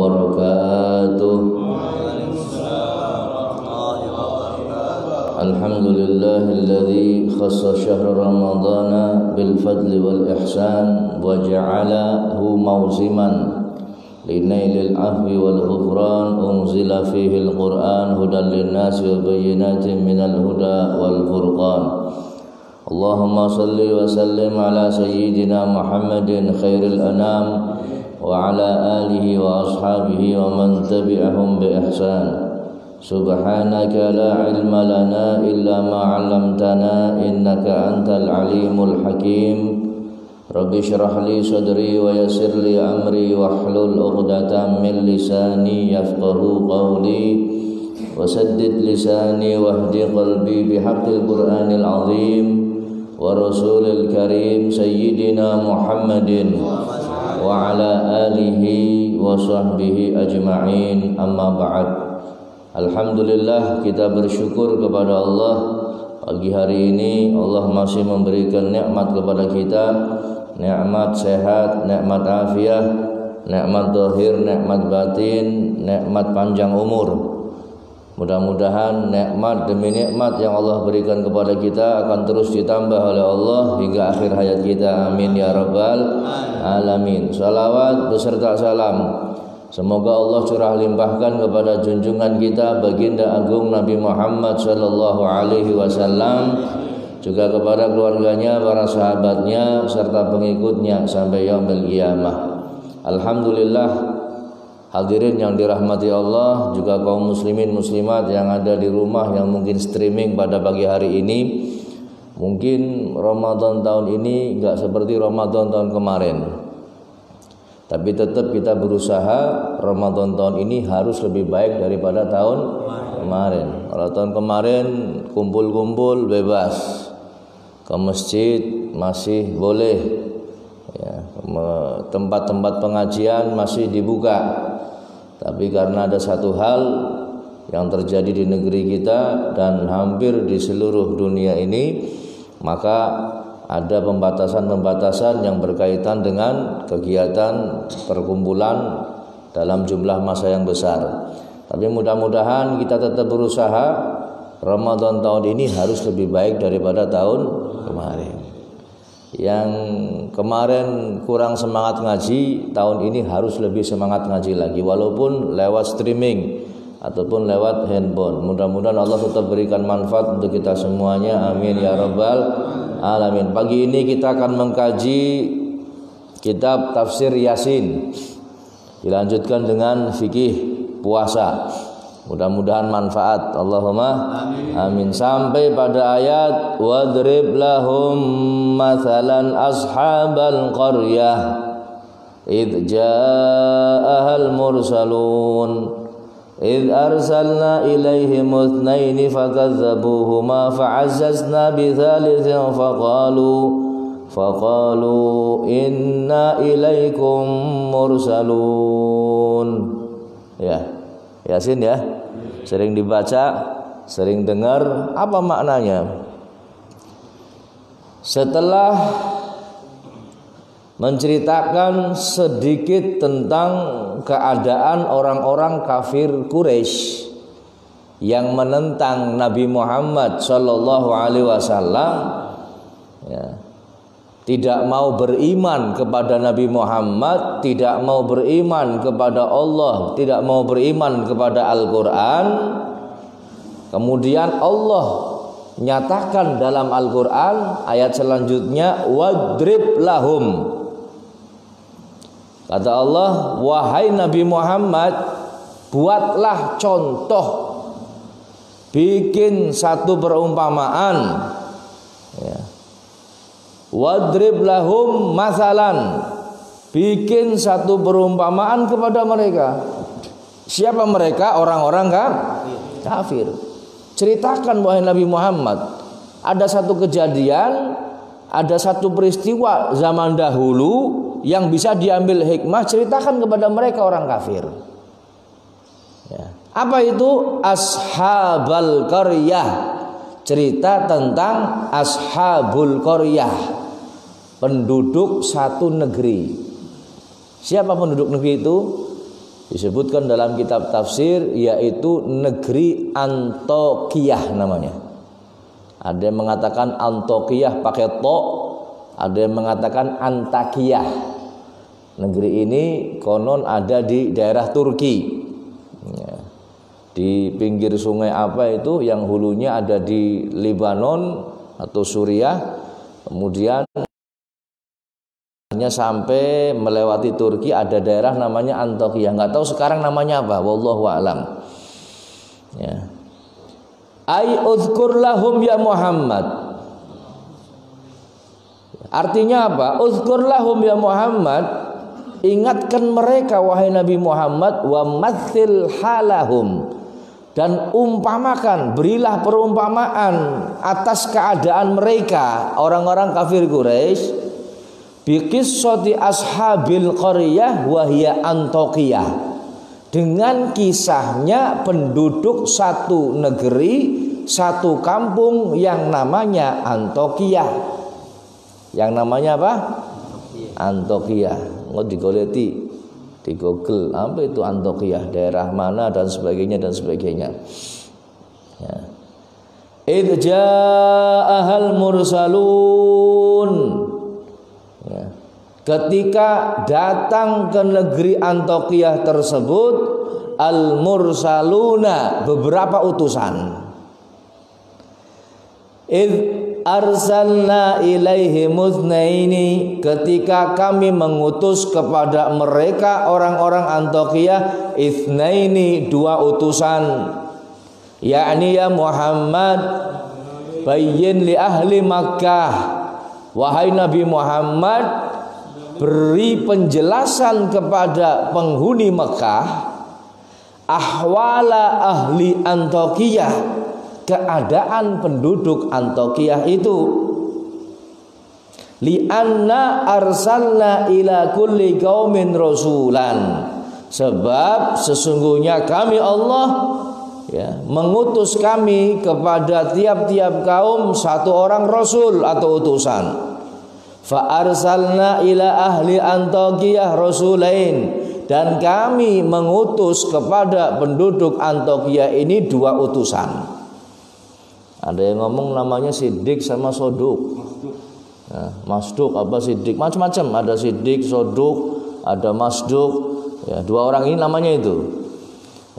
wabarakatuh. Alhamdulillahilladzi khassa syahra ramadhana bil fadli wal ihsan wa ja'alahu mawsiman linailil afwi wal ghufran unzila fihi al-Qur'an hudan lin-nasi wa bayyinatin minal huda wal furqan. Allahumma salli wa sallim ala sayyidina Muhammadin khairil anam wa ala alihi wa ashabihi wa man tabi'ahum bi ihsan. Subhanaka la ilma lana illa ma 'allamtana innaka antal alimul hakim. Rabbi shrah li sadri wa yassir li amri wahlul 'uqdatam min lisani yafqahu qawli wa saddid lisani wahdi qalbi bihaqqil Qur'anil azim wa rasulil karim sayyidina Muhammadin wa ala alihi wa sahbihi ajma'in, amma ba'd. Alhamdulillah, kita bersyukur kepada Allah. Pagi hari ini Allah masih memberikan nikmat kepada kita, nikmat sehat, nikmat afiah, nikmat zahir, nikmat batin, nikmat panjang umur. Mudah-mudahan nikmat demi nikmat yang Allah berikan kepada kita akan terus ditambah oleh Allah hingga akhir hayat kita. Amin ya rabbal alamin. Salawat beserta salam semoga Allah curah limpahkan kepada junjungan kita baginda agung Nabi Muhammad sallallahu alaihi wasallam, juga kepada keluarganya, para sahabatnya serta pengikutnya sampai yaumil qiyamah. Alhamdulillah, hadirin yang dirahmati Allah, juga kaum muslimin muslimat yang ada di rumah yang mungkin streaming pada pagi hari ini. Mungkin Ramadan tahun ini enggak seperti Ramadan tahun kemarin, tapi tetap kita berusaha Ramadan tahun ini harus lebih baik daripada tahun kemarin. Kalau tahun kemarin kumpul-kumpul bebas, ke masjid masih boleh, ya, tempat-tempat pengajian masih dibuka. Tapi karena ada satu hal yang terjadi di negeri kita dan hampir di seluruh dunia ini, maka ada pembatasan-pembatasan yang berkaitan dengan kegiatan perkumpulan dalam jumlah massa yang besar. Tapi mudah-mudahan kita tetap berusaha Ramadan tahun ini harus lebih baik daripada tahun kemarin. Yang kemarin kurang semangat ngaji, tahun ini harus lebih semangat ngaji lagi, walaupun lewat streaming ataupun lewat handphone. Mudah-mudahan Allah tetap berikan manfaat untuk kita semuanya. Amin ya rabbal alamin. Pagi ini kita akan mengkaji kitab tafsir Yasin, dilanjutkan dengan fikih puasa. Mudah-mudahan manfaat. Allahumma amin. Sampai pada ayat wadrib lahum mathalan ashabal qaryah id ja'ahal mursalun id arsalna ilaihim itsnaini fakadzabuhuma fa'azzazna bitsalitsin faqalu inna ilaikum mursalun. Ya, Yasin ya, sering dibaca, sering dengar. Apa maknanya? Setelah menceritakan sedikit tentang keadaan orang-orang kafir Quraisy yang menentang Nabi Muhammad sallallahu alaihi wasallam, ya, tidak mau beriman kepada Nabi Muhammad, tidak mau beriman kepada Allah, tidak mau beriman kepada Al-Quran. Kemudian Allah nyatakan dalam Al-Quran ayat selanjutnya wadrib lahum. Kata Allah, wahai Nabi Muhammad, buatlah contoh, bikin satu perumpamaan, ya. Wadrib lahum masalan, bikin satu perumpamaan kepada mereka. Siapa mereka? Orang-orang kafir. Ceritakan wahai Nabi Muhammad, ada satu kejadian, ada satu peristiwa zaman dahulu yang bisa diambil hikmah. Ceritakan kepada mereka orang kafir, ya. Apa itu? Ashabal qaryah. Cerita tentang ashabul qaryah, penduduk satu negeri. Siapa penduduk negeri itu? Disebutkan dalam kitab tafsir yaitu negeri Antokiyah namanya. Ada yang mengatakan Antokiyah pakai to, ada yang mengatakan Antakiyah. Negeri ini konon ada di daerah Turki, ya, di pinggir sungai apa itu yang hulunya ada di Lebanon atau Suriah, kemudian sampai melewati Turki ada daerah namanya Antokiyah. Nggak tahu sekarang namanya apa, wallahu a'lam. Ya. Ai uzkur lahum ya Muhammad. Artinya apa? Uzkur lahum ya Muhammad, ingatkan mereka wahai Nabi Muhammad, wa mathil halahum, dan umpamakan, berilah perumpamaan atas keadaan mereka orang-orang kafir Quraisy, biqissati ashabil qaryah wa hiya Antokiyah, dengan kisahnya penduduk satu negeri, satu kampung yang namanya Antokiyah. Yang namanya apa? Antokiyah. Nggak digoleti di Google apa itu Antokiyah, daerah mana dan sebagainya dan sebagainya. Ya. Idh ja'ahal mursalun. Ya. Ketika datang ke negeri Antokiyah tersebut al-mursaluna, beberapa utusan. Idh arsalna ilaihi muthnaini, ketika kami mengutus kepada mereka orang-orang Antokiyah itsnaini, dua utusan, yakni ya Muhammad bayyin li ahli Makkah, wahai Nabi Muhammad, beri penjelasan kepada penghuni Mekah ahwala ahli Antokiyah, keadaan penduduk Antokiyah itu. Lianna arsalna ila kulli qaumin rasulan, sebab sesungguhnya kami Allah, ya, mengutus kami kepada tiap-tiap kaum satu orang rasul atau utusan. Fa arsalna ila ahli Antokiyah rasulain, dan kami mengutus kepada penduduk Antokiyah ini dua utusan. Ada yang ngomong namanya Siddiq sama Soduk. Nah, Masduk apa Siddiq, macam-macam. Ada Siddiq, Soduk, ada Masduk. Ya, dua orang ini namanya itu.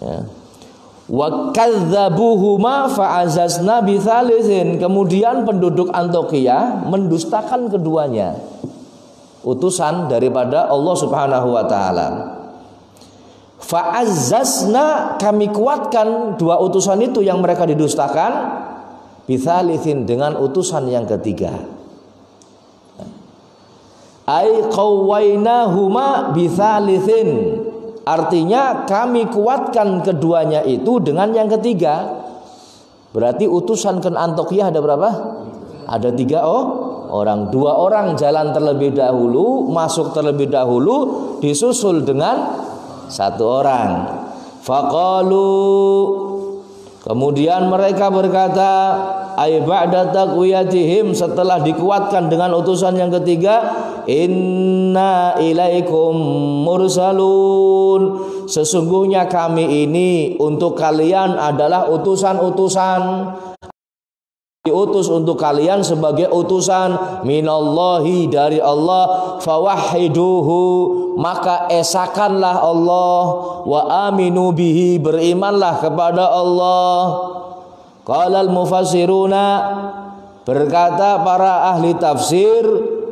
Ya. Wa kadzabuhuma fa'azazna bitsalitsin, kemudian penduduk Antokiyah mendustakan keduanya, utusan daripada Allah Subhanahu wa taala. Fa'azzazna, kami kuatkan dua utusan itu yang mereka didustakan, bitsalitsin, dengan utusan yang ketiga. Ai qawwainahuma bitsalitsin, artinya kami kuatkan keduanya itu dengan yang ketiga. Berarti utusan ke Antokiyah ada berapa? Ada 3 orang. 2 orang jalan terlebih dahulu, masuk terlebih dahulu, disusul dengan 1 orang. Faqalu, kemudian mereka berkata, ay ba'da taqwiyatihim, setelah dikuatkan dengan utusan yang ketiga, inna ilaikum mursalun, sesungguhnya kami ini untuk kalian adalah utusan-utusan, diutus untuk kalian sebagai utusan minallahi, dari Allah. Fawahhiduhu, maka esakanlah Allah, wa aminu bihi, berimanlah kepada Allah. Qalal mufassiruna, berkata para ahli tafsir,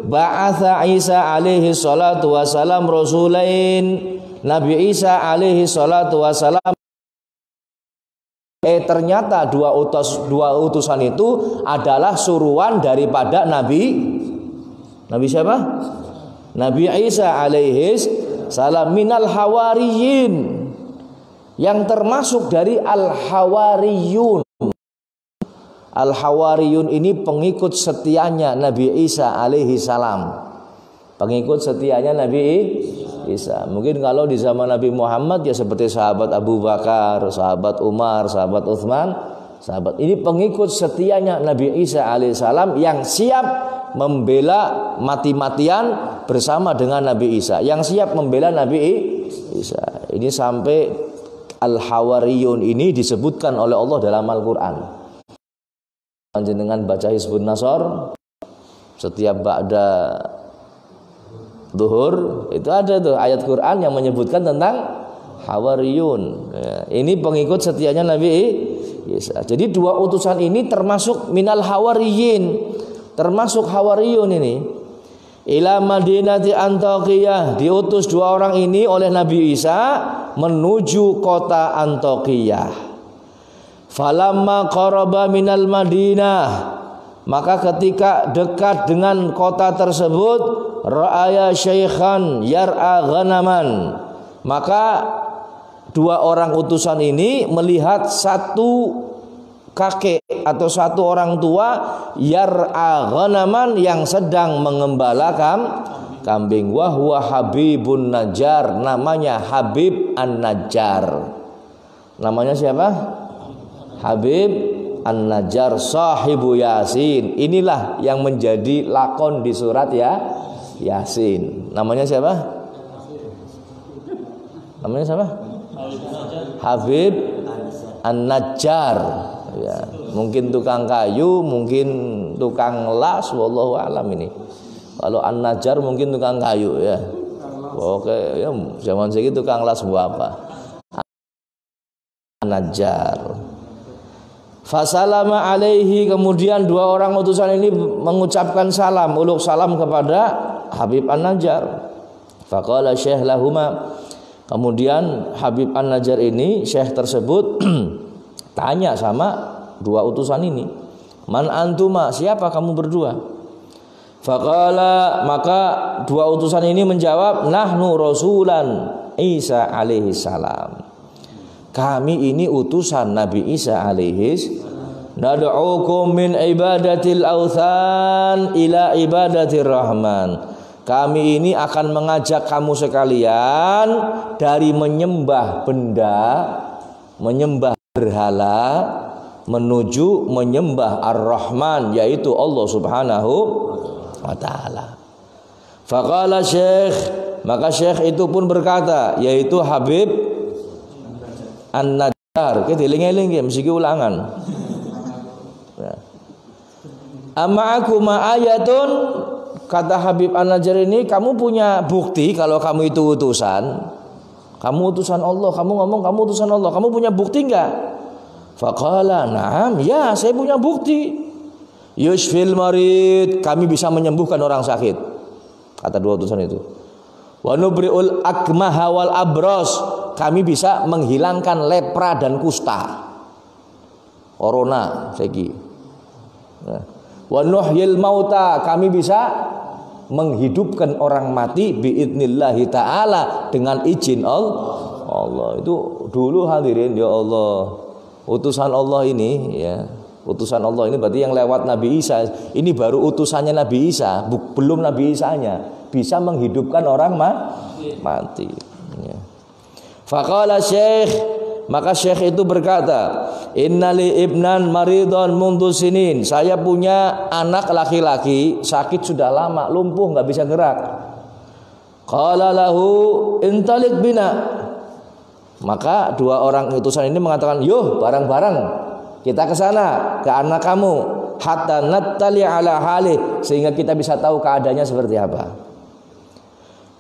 ba'atha Isa alaihi salatu wassalam rasulain, Nabi Isa alaihi salatu wassalam, ternyata dua utusan itu adalah suruhan daripada Nabi siapa? Nabi Isa alaihi salam, minal hawariyin, yang termasuk dari al-hawariyun. Al-hawariyun ini pengikut setianya Nabi Isa alaihi salam. Pengikut setianya Nabi Isa. Mungkin kalau di zaman Nabi Muhammad ya seperti sahabat Abu Bakar, sahabat Umar, sahabat Utsman, sahabat ini pengikut setianya Nabi Isa alaihi salam yang siap membela mati-matian bersama dengan Nabi Isa, yang siap membela Nabi Isa. Ini sampai Al-Hawariyun ini disebutkan oleh Allah dalam Al-Quran. Panjenengan baca Hizbun Nasr setiap ba'da zuhur itu ada tuh ayat Quran yang menyebutkan tentang Hawariyun. Ya, ini pengikut setianya Nabi Isa. Jadi dua utusan ini termasuk minal hawariyin, termasuk Hawariyun ini. Ila Madinati Antokiyah, diutus dua orang ini oleh Nabi Isa menuju kota Antokiyah. Falamma qaraba minal Madinah, maka ketika dekat dengan kota tersebut, ra'aya syaikhan yar'a ghanaman, maka dua orang utusan ini melihat satu kakek atau satu orang tua yar'a ghanaman yang sedang mengembala kambing. Wa huwa Habibun Najjar, namanya Habib An-Najjar. Namanya siapa? Habib An-Najjar sahibu Yasin. Inilah yang menjadi lakon di surat Yasin. Namanya siapa? Namanya siapa? Habib An-Najjar. Ya, mungkin tukang kayu, mungkin tukang las, wallahu alam ini. Kalau An-Najjar mungkin tukang kayu ya. Oke, ya zaman segitu tukang las buat apa? An-Najjar. Fasalama alaihi, kemudian dua orang utusan ini mengucapkan salam, uluk salam kepada Habib An-Najjar. Faqala syekh lahuma, kemudian Habib An-Najjar ini, syekh tersebut tanya sama dua utusan ini, man antuma, siapa kamu berdua? Faqala, maka dua utusan ini menjawab, nahnu rasulan Isa alaihi salam, kami ini utusan Nabi Isa alaihi salam. Nad'ukum min ibadatil authan ila ibadatir rahman, kami ini akan mengajak kamu sekalian dari menyembah benda, menyembah berhala, menuju menyembah Ar-Rahman, yaitu Allah Subhanahu wa ta'ala. Faqala syekh, maka syekh itu pun berkata, yaitu Habib An-Najjar. Kita eling-eling mesti ulangan. Amma aku ma'ayatun, kata Habib An-Najjar ini, kamu punya bukti kalau kamu itu utusan? Kamu utusan Allah, kamu ngomong kamu utusan Allah, kamu punya bukti enggak? Faqala na'am, ya saya punya bukti. Yushfil marid, kami bisa menyembuhkan orang sakit, kata dua utusan itu. Wa nubri'ul akmaha wal abros, kami bisa menghilangkan lepra dan kusta, corona segi. Wa nuhyil mauta, kami bisa menghidupkan orang mati biidnillahi ta'ala, dengan izin Allah. Itu dulu hadirin ya Allah, utusan Allah ini ya, utusan Allah ini berarti yang lewat Nabi Isa. Ini baru utusannya Nabi Isa, belum Nabi Isanya bisa menghidupkan orang mati ya. Faqala syekh, maka syekh itu berkata, innali ibnan maridon mundu sinin, saya punya anak laki-laki sakit sudah lama, lumpuh nggak bisa gerak. Qala lahu intalik bina, maka dua orang utusan ini mengatakan, yuh bareng-bareng kita ke sana, ke anak kamu, hatta nattali ala halih, sehingga kita bisa tahu keadaannya seperti apa.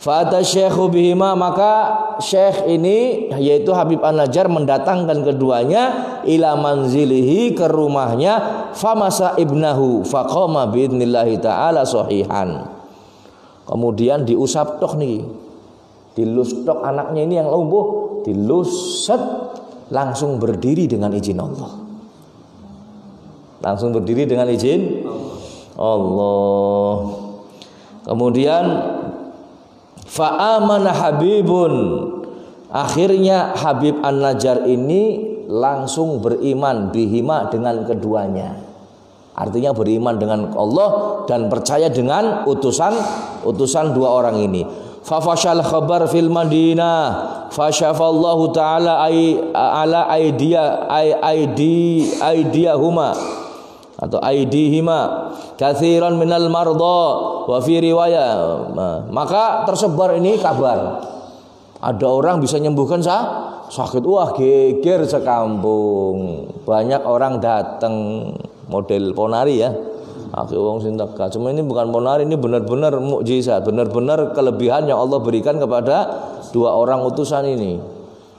Fata syekhu bihima, maka syekh ini yaitu Habib An-Najjar mendatangkan keduanya ila manzilihi, ke rumahnya, famasa ibnahu faqama biidnillahi ta'ala sahihan, kemudian diusap tok nih, dilus tok anaknya ini yang lumpuh, diluset, langsung berdiri dengan izin Allah, langsung berdiri dengan izin Allah. Kemudian fa'amana Habibun, akhirnya Habib An-Najjar ini langsung beriman bihima, dengan keduanya. Artinya beriman dengan Allah dan percaya dengan utusan dua orang ini. Fafashal khabar fil Madinah, fasyafallahu ta'ala ala aidiyahuma atau aidihima kathiran minal marda wa fi riwayah. Maka tersebar ini kabar, Ada orang bisa nyembuhkan sakit. Wah, geger sekampung. Banyak orang datang model ponari ya. Aku wong sing teka. Cuma ini bukan ponari, ini benar-benar mukjizat, benar-benar kelebihan yang Allah berikan kepada dua orang utusan ini.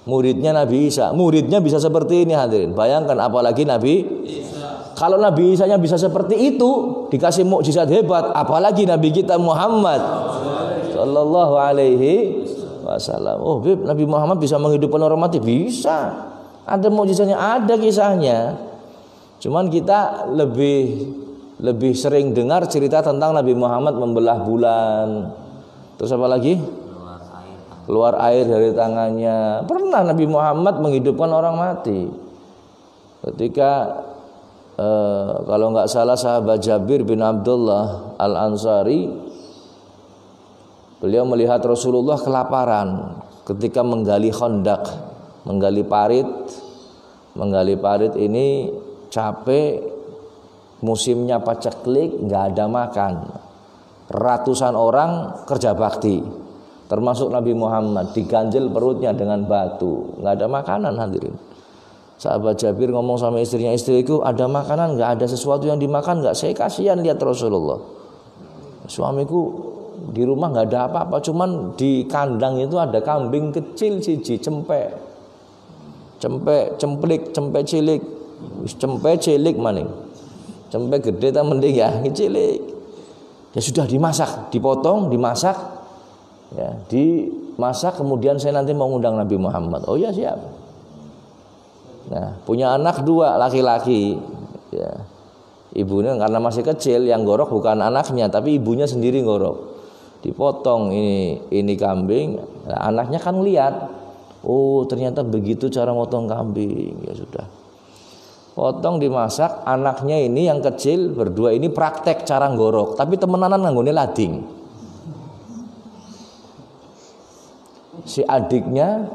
Muridnya Nabi Isa, muridnya bisa seperti ini hadirin. Bayangkan apalagi Nabi Isa. Kalau Nabi Isa-nya bisa seperti itu, dikasih mukjizat hebat, apalagi Nabi kita Muhammad sallallahu alaihi wasallam. Oh, Nabi Muhammad bisa menghidupkan orang mati? Bisa. Ada mukjizatnya, ada kisahnya. Cuman kita lebih sering dengar cerita tentang Nabi Muhammad membelah bulan. Terus apa lagi? Keluar air dari tangannya. Pernah Nabi Muhammad menghidupkan orang mati. Ketika kalau nggak salah sahabat Jabir bin Abdullah Al-Ansari, beliau melihat Rasulullah kelaparan ketika menggali khandak, menggali parit ini capek, musimnya paceklik, nggak ada makan. Ratusan orang kerja bakti, termasuk Nabi Muhammad, diganjel perutnya dengan batu, nggak ada makanan hadirin. Sahabat Jabir ngomong sama istrinya, istriku ada makanan nggak, ada sesuatu yang dimakan nggak? Saya kasihan lihat Rasulullah. Suamiku di rumah nggak ada apa-apa, cuman di kandang itu ada kambing kecil siji, cempek cilik maning. Cempek gede tak mending ya, cilik. Ya sudah dimasak, dipotong, dimasak. Ya, dimasak kemudian saya nanti mau ngundang Nabi Muhammad. Oh ya siap. Nah, punya anak 2 laki-laki. Ya. Ibunya karena masih kecil, yang gorok bukan anaknya, tapi ibunya sendiri gorok. Dipotong ini kambing. Nah, anaknya kan lihat, oh ternyata begitu cara motong kambing. Ya sudah. Potong, dimasak. Anaknya ini yang kecil berdua ini praktek cara gorok, tapi temenanan nganggone lading. Si adiknya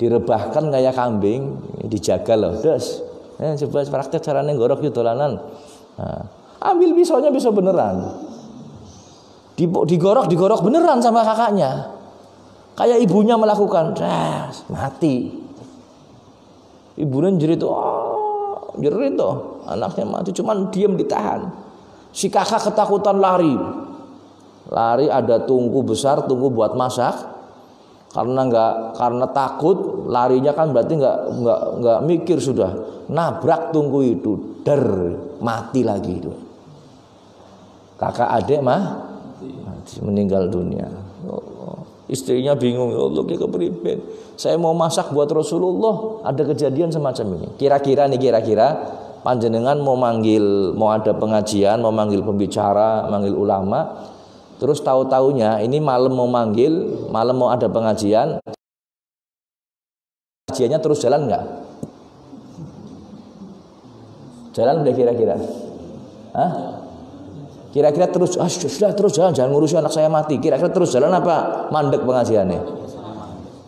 direbahkan kayak kambing, dijaga loh, des. Coba praktek caranya gorok itu dolanan. Nah, ambil pisaunya, pisau beneran. Digorok beneran sama kakaknya. Kayak ibunya melakukan, mati. Ibunya jerit tuh, anaknya mati, cuman diam ditahan. Si kakak ketakutan lari, ada tungku besar, tungku buat masak. Karena takut, larinya kan berarti nggak mikir, sudah nabrak tungku itu, mati lagi itu. Kakak adik mati, meninggal dunia. Istrinya bingung, ya Allah, kepriben. Saya mau masak buat Rasulullah, ada kejadian semacam ini. Kira-kira panjenengan mau ada pengajian, mau manggil pembicara, manggil ulama. Terus tahu-taunya ini malam mau ada pengajian. Pengajiannya terus jalan nggak? Jalan udah kira-kira? Kira-kira terus, sudah terus jalan, jangan ngurusi anak saya mati. Kira-kira terus jalan apa mandek pengajiannya?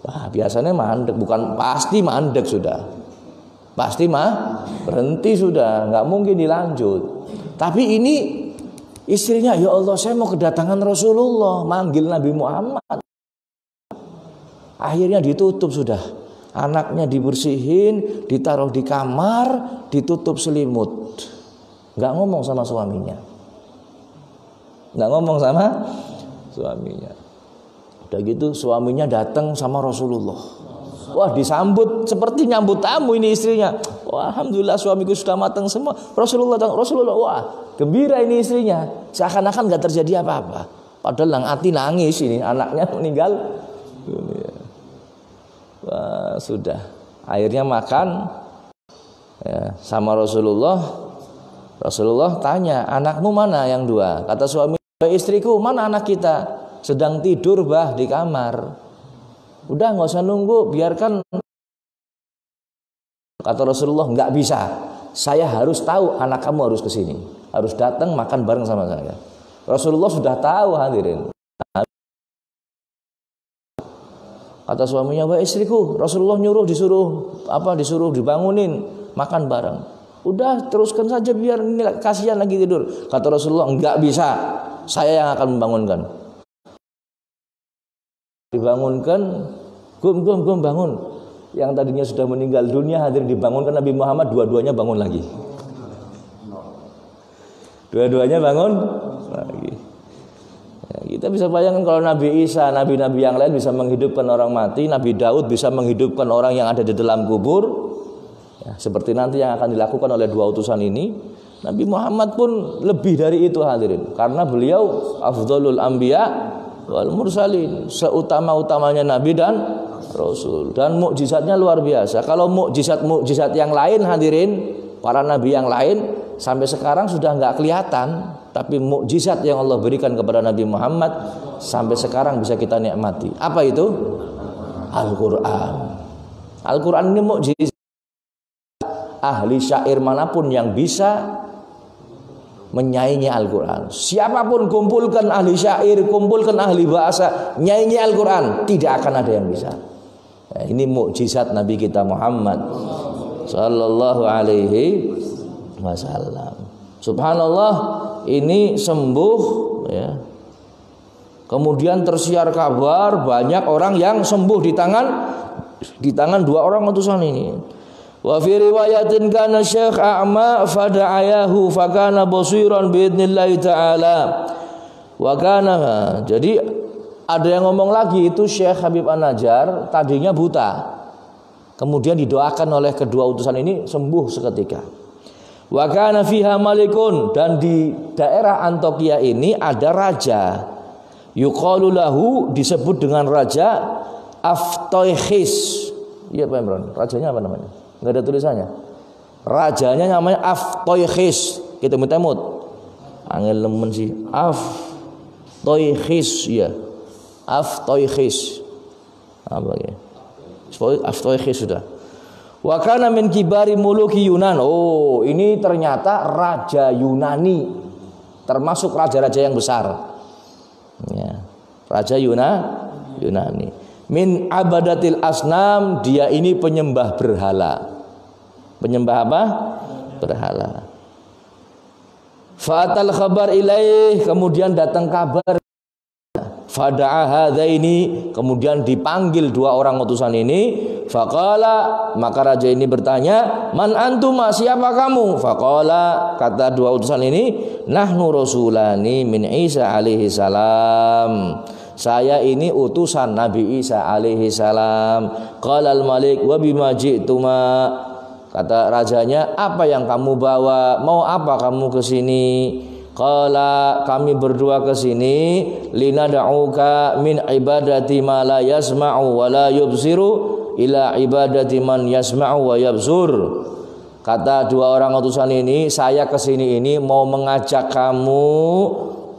Wah, biasanya mandek, bukan pasti mandek sudah. Pasti berhenti sudah, nggak mungkin dilanjut. Tapi ini istrinya, ya Allah, saya mau kedatangan Rasulullah, manggil Nabi Muhammad. Akhirnya ditutup sudah. Anaknya dibersihin, ditaruh di kamar, ditutup selimut. Nggak ngomong sama suaminya. Udah gitu suaminya datang sama Rasulullah. Wah, disambut seperti nyambut tamu ini istrinya. Wah, alhamdulillah suamiku sudah matang semua. Rasulullah, wah, gembira ini istrinya. Seakan-akan nggak terjadi apa-apa. Padahal hati nangis ini, anaknya meninggal dunia. Wah, sudah. Akhirnya makan ya, sama Rasulullah. Rasulullah tanya, anakmu mana yang 2? Kata suami, istriku, mana anak kita? Sedang tidur di kamar. Udah nggak usah nunggu, biarkan. Kata Rasulullah, nggak bisa. Saya harus tahu anak kamu harus kesini, harus datang makan bareng sama saya. Rasulullah sudah tahu hadirin. Kata suaminya, wah istriku, Rasulullah disuruh dibangunin makan bareng. Udah teruskan saja biar ini kasihan lagi tidur. Kata Rasulullah, nggak bisa. Saya yang akan membangunkan. Dibangunkan, Gum bangun. Yang tadinya sudah meninggal dunia hadir dibangunkan Nabi Muhammad, dua-duanya bangun lagi. Dua-duanya bangun lagi. Ya, kita bisa bayangkan kalau Nabi Isa, nabi-nabi yang lain bisa menghidupkan orang mati, Nabi Daud bisa menghidupkan orang yang ada di dalam kubur. Ya, seperti nanti yang akan dilakukan oleh dua utusan ini, Nabi Muhammad pun lebih dari itu hadirin, karena beliau afdhalul anbiya wal mursalin, seutama-utamanya nabi dan rasul, dan mukjizatnya luar biasa. Kalau mukjizat yang lain hadirin, para nabi yang lain sampai sekarang sudah nggak kelihatan, tapi mukjizat yang Allah berikan kepada Nabi Muhammad sampai sekarang bisa kita nikmati. Apa itu? Al-Qur'an. Al-Qur'an ini mukjizat. Ahli syair manapun yang bisa menyaingi Al-Quran, siapapun, kumpulkan ahli syair, kumpulkan ahli bahasa, nyaingi Al-Quran, tidak akan ada yang bisa. Nah, ini mukjizat Nabi kita Muhammad sallallahu alaihi wasallam. Subhanallah, ini sembuh ya. Kemudian tersiar kabar banyak orang yang sembuh di tangan dua orang utusan ini. Wa fi riwayatin kana syekh a'ma fada'ayahu fakana basiran biidznillah taala. Wa kana, jadi ada yang ngomong lagi, itu Syekh Habib An-Najjar tadinya buta. Kemudian didoakan oleh kedua utusan ini sembuh seketika. Wa kana fiha malikun, dan di daerah Antokia ini ada raja. Yuqalu lahu, disebut dengan raja Aftoikhis. Iya Pak Imran, rajanya apa namanya? Enggak ada tulisannya. Rajanya namanya Aftoikhis. Kita mutemut. Angel lemen sih. Aftoikhis ya. Aftoikhis. Apa ya? Aftoikhis sudah. Wa kana min kibari muluki Yunan. Oh, ini ternyata raja Yunani. Termasuk raja-raja yang besar. Ya. Raja Yunani. Min abadatil asnam, dia ini penyembah berhala. Penyembah apa? Berhala. Fa'atal khabar ilaih, kemudian datang kabar. Fada'a hadzaini, kemudian dipanggil dua orang utusan ini. Faqala, maka raja ini bertanya, man antuma, siapa kamu? Faqala, kata dua utusan ini, nahnu rasulani min Isa alaihi salam. Saya ini utusan Nabi Isa alaihi salam. Qala al-malik wa bima ji'tuma. Kata rajanya, apa yang kamu bawa? Mau apa kamu ke sini? Qala, kami berdua ke sini linad'uka min ibadati ma la yasma'u wa la yubsiru ila ibadati man yasma'u wa yabsur. Kata dua orang utusan ini, saya ke sini ini mau mengajak kamu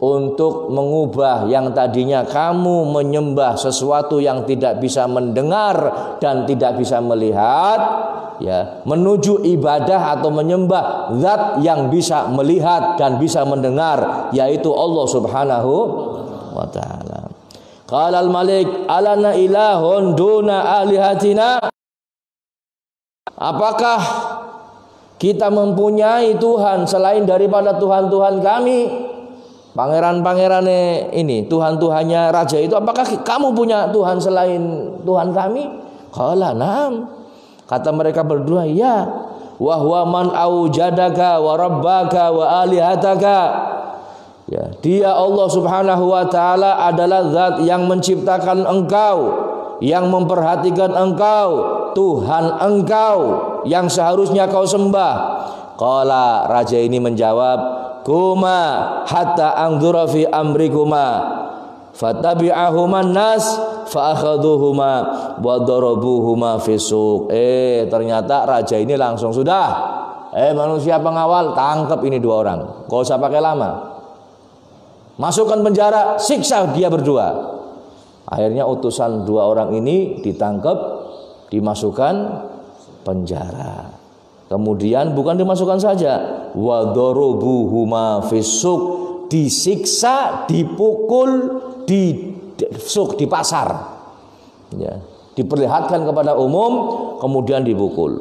untuk mengubah yang tadinya kamu menyembah sesuatu yang tidak bisa mendengar dan tidak bisa melihat, ya, menuju ibadah atau menyembah zat yang bisa melihat dan bisa mendengar, yaitu Allah Subhanahu wa taala. Qala al-malik alana ilahun duna alihatina. Apakah kita mempunyai Tuhan selain daripada Tuhan-Tuhan kami? Pangeran-pangerannya ini, Tuhan-Tuhannya raja itu, apakah kamu punya Tuhan selain Tuhan kami? Qala na'am. Kata mereka berdua, ya. Wa huwa man aujadaka wa rabbaka wa alihataka. Ya, dia Allah Subhanahu wa taala adalah zat yang menciptakan engkau, yang memperhatikan engkau, Tuhan engkau yang seharusnya kau sembah. Qala, raja ini menjawab, kuma hatta anzura fi amrikuma fatabi'ahuman nas fa'akhaduhuma wa darabuhuma fi suq. Ternyata raja ini langsung sudah, manusia pengawal, tangkap ini dua orang, gak usah pakai lama, masukkan penjara, siksa dia berdua. Akhirnya utusan dua orang ini ditangkap, dimasukkan penjara. Kemudian bukan dimasukkan saja, wa darabuhuma fisuq, disiksa, dipukul di suq, di pasar. Ya, diperlihatkan kepada umum, kemudian dipukul.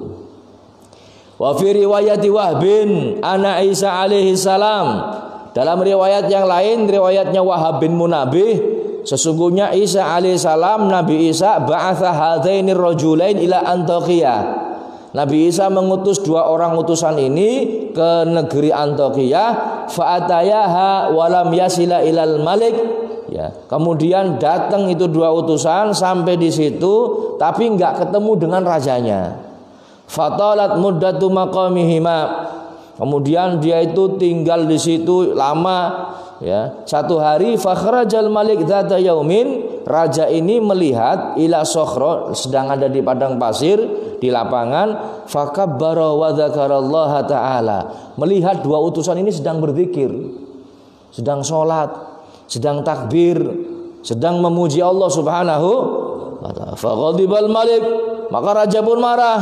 Wa fi riwayati Wahbin ana Isa alaihi salam. Dalam riwayat yang lain, riwayatnya Wahab bin Munabih, sesungguhnya Isa alaihissalam, Nabi Isa ba'atha hadainir rajulain ila Antiokhia. Nabi Isa mengutus dua orang utusan ini ke negeri Antiokhia, fa'atayaha walam yasila ilal malik. Ya, kemudian datang itu dua utusan sampai di situ tapi enggak ketemu dengan rajanya. Fatalat muddatu maqamihima. Kemudian dia itu tinggal di situ lama, ya. Satu hari fakhrajal malik dzata yaumin, raja ini melihat ila sokhro, sedang ada di padang pasir di lapangan, fakabbara wa dzakarallaha taala. Melihat dua utusan ini sedang berzikir, sedang sholat, sedang takbir, sedang memuji Allah Subhanahu wa ta'ala. Faghadibal malik, maka raja pun marah.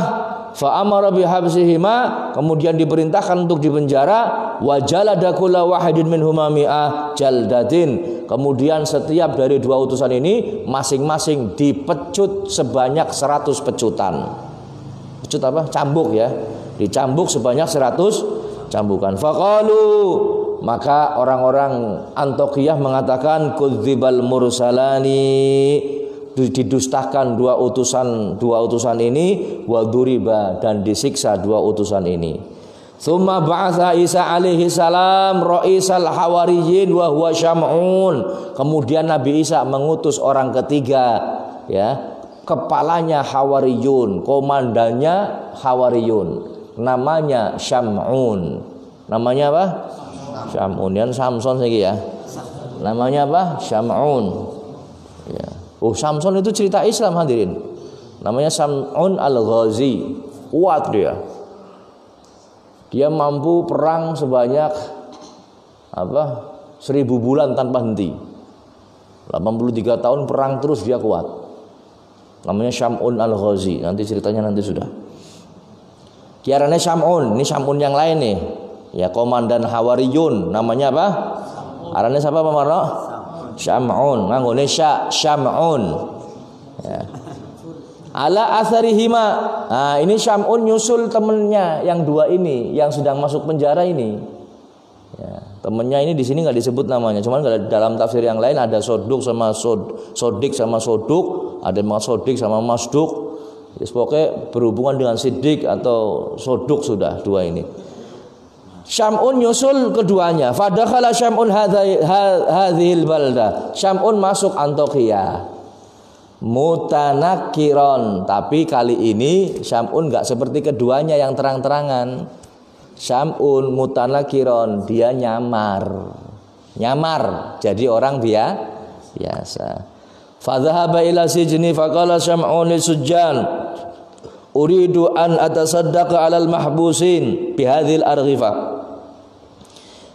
Fa amara bihabsihima, kemudian diperintahkan untuk dipenjara. Wa jalada kulla wahidin minhuma mi'ah jaldatin, kemudian setiap dari dua utusan ini masing-masing dipecut sebanyak 100 pecutan. Pecut apa? Cambuk, ya. Dicambuk sebanyak 100 cambukan. Faqalu, maka orang-orang Antiokhia mengatakan kudzibal mursalani, didustakan dua utusan ini, wa duriba, dan disiksa dua utusan ini. Tsumma ba'atha Isa alaihi salam ra'isal hawariyin wa huwa Syam'un. Kemudian Nabi Isa mengutus orang ketiga, ya, kepalanya Hawariyun, komandannya Hawariyun, namanya Syam'un. Namanya apa? Syam'un. Yang Samson lagi, ya. Namanya apa? Syam'un. Ya. Oh, Samson itu cerita Islam, hadirin. Namanya Sam'un al-Ghazi. Kuat dia. Dia mampu perang sebanyak 1000 bulan tanpa henti. 83 tahun perang terus, dia kuat. Namanya Sam'un al-Ghazi. Nanti ceritanya nanti sudah. Kiarannya Sam'un, ini Sam'un yang lain nih. Ya, komandan Hawariyun, namanya apa? Arannya siapa, Pak Marno? Syam'un, nganggone Syam'un, ya. Ala asarihima. Nah, ini Syam'un nyusul temennya yang dua ini, yang sedang masuk penjara ini. Ya, temennya ini di sini nggak disebut namanya, cuman dalam tafsir yang lain ada Soduk sama Sodik sama Soduk, ada Sodik sama Masduk. Jadi pokoknya berhubungan dengan Sidik atau Soduk, sudah dua ini. Syam'un nyusul keduanya. Fadakhala Syam'un hadhil balda. Syam'un masuk Antiokhia. Mutanakiron, tapi kali ini Syam'un enggak seperti keduanya yang terang-terangan. Syam'un mutanakiron, dia nyamar. Jadi orang biasa. Fadhahaba ila sijni faqala Syam'un lisujjan, uridu an atasaddaqa 'alal mahbusin bihadhil arghifah.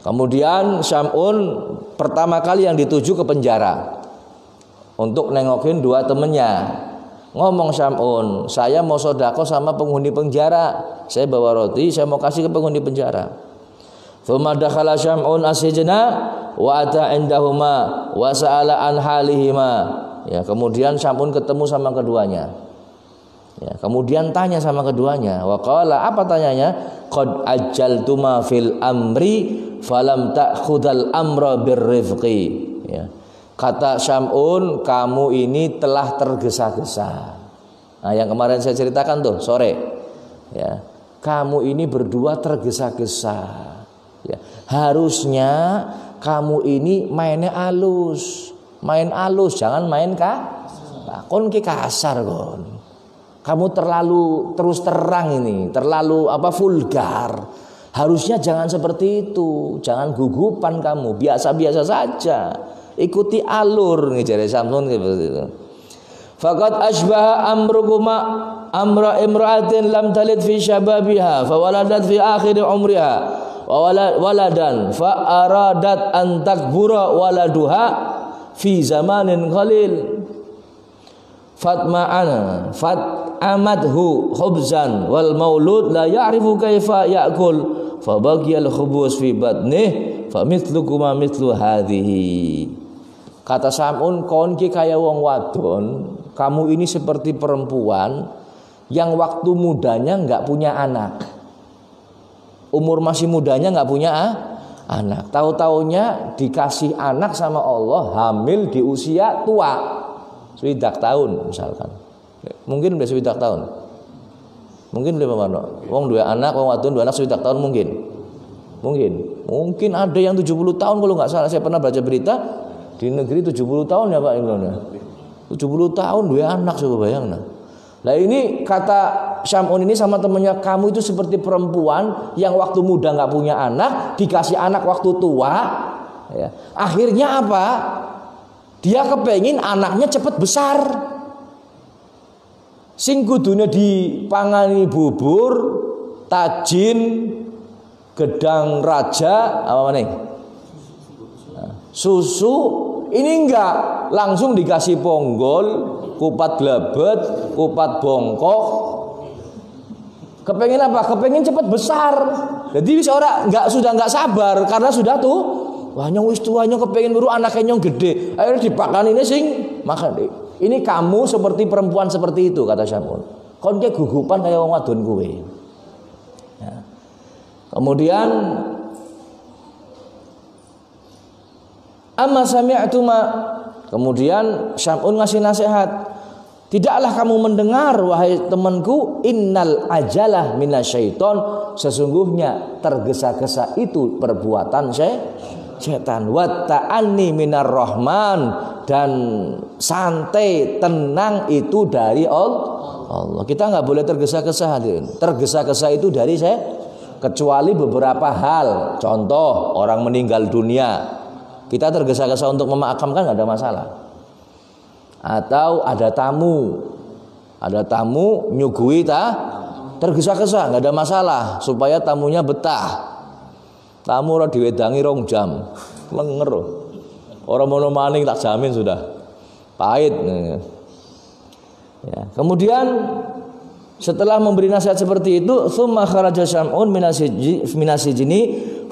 Kemudian Syam'un pertama kali yang dituju ke penjara untuk nengokin dua temennya. Ngomong Syam'un, saya mau sodako sama penghuni penjara. Saya bawa roti, saya mau kasih ke penghuni penjara. Tsumma dakhala Syam'un asijna wa ata indahuma wa sa'ala an halihima. Ya, kemudian Syam'un ketemu sama keduanya. Ya, kemudian tanya sama keduanya. Wa qala, apa tanyanya? Qad ajjaltuma fil amri falam ta'khudal amra birrifqi. Ya. Kata Syam'un, kamu ini telah tergesa-gesa. Nah, yang kemarin saya ceritakan tuh sore. Ya. Kamu ini berdua tergesa-gesa. Ya. Harusnya kamu ini mainnya alus. Main alus, jangan main kon ki kasar kon. Kamu terlalu terus terang ini, terlalu vulgar. Harusnya jangan seperti itu, jangan gugupan kamu, biasa-biasa saja. Ikuti alur, nih jare Samson gitu. Faqad asbaha amrukuma amra imra'atin lam talid fi syababiha fa waladat fi akhir umriha wa waladan fa aradat an takbura waladuha fi zamanin qalil. Fat'amadhu khubzan wal maulud la ya'rifu kaifa ya'kul fa baqiyal khubuz fi batnih fa mithlukuma mithlu hadhihi. Kata Sam'un, kon ki kaya wong wadon, kamu ini seperti perempuan yang waktu mudanya enggak punya anak. Umur masih mudanya enggak punya anak. Tahu-taunya dikasih anak sama Allah hamil di usia tua, 20 tahun misalkan. Mungkin udah 20 tahun. Mungkin udah mana? Wong dua anak, wong wadon dua anak 20 tahun mungkin. Mungkin ada yang 70 tahun kalau nggak salah. Saya pernah baca berita di negeri 70 tahun ya Pak Imran. 70 tahun dua anak, coba bayangkan. Nah ini kata Syam'un ini sama temannya, kamu itu seperti perempuan yang waktu muda nggak punya anak, dikasih anak waktu tua. Ya. Akhirnya apa? Dia kepengin anaknya cepat besar. Sing kudune dipangani bubur, tajin, gedang raja, apa maning? Susu, ini enggak, langsung dikasih ponggol, kupat glabet, kupat bongkok. Kepengen apa? Kepengen cepat besar. Jadi orang sudah nggak sabar karena sudah tuh, wah nyong wis tua nyong kepengen buru anaknya nyong gede. Akhirnya dipakan ini sing makan. Ini kamu seperti perempuan seperti itu kata Syam'un. Kon ke gugupan kayak wong wadon kowe. Ya. Kemudian amma sami'tuma, kemudian Syam'un ngasih nasihat. Tidaklah kamu mendengar wahai temanku, innal ajalah minasyaiton, sesungguhnya tergesa-gesa itu perbuatan setan, wa ta'anni minar rahman, dan santai tenang itu dari Allah. Kita nggak boleh tergesa-gesa hadirin. Tergesa-gesa itu dari kecuali beberapa hal. Contoh orang meninggal dunia, kita tergesa-gesa untuk memakamkan nggak ada masalah. Atau ada tamu nyugui tergesa-gesa nggak ada masalah supaya tamunya betah. Tamu ora diwedangi 2 jam, lenger. Orang mau maning tak jamin sudah pahit. Ya. Kemudian setelah memberi nasihat seperti itu, tsumma kharaja Syam'un minasijni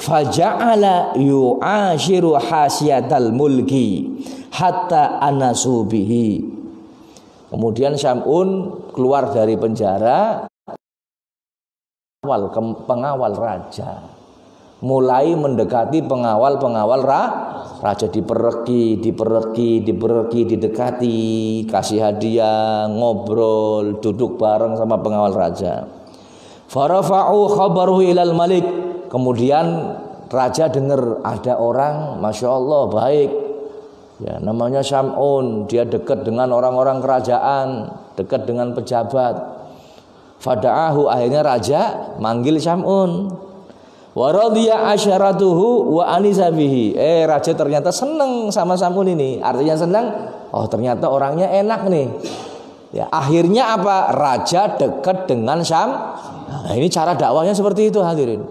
faja'ala yu'ashiru hasiyatal mulki hatta anasu bihi. Kemudian Syam'un keluar dari penjara, pengawal raja. Mulai mendekati pengawal raja, dipereki, didekati, kasih hadiah, ngobrol, duduk bareng sama pengawal raja. Farafa'u khabaruhu ilal malik. Kemudian raja dengar ada orang, masya Allah baik, ya namanya Syam'un, dia dekat dengan orang-orang kerajaan, dekat dengan pejabat. Fada'ahu, akhirnya raja manggil Syam'un. Wa radhiya asyaratuhu wa anisabihi. Raja ternyata senang sama Syam'un ini. Artinya senang, oh ternyata orangnya enak nih. Ya, akhirnya apa? Raja dekat dengan Nah, ini cara dakwahnya seperti itu hadirin.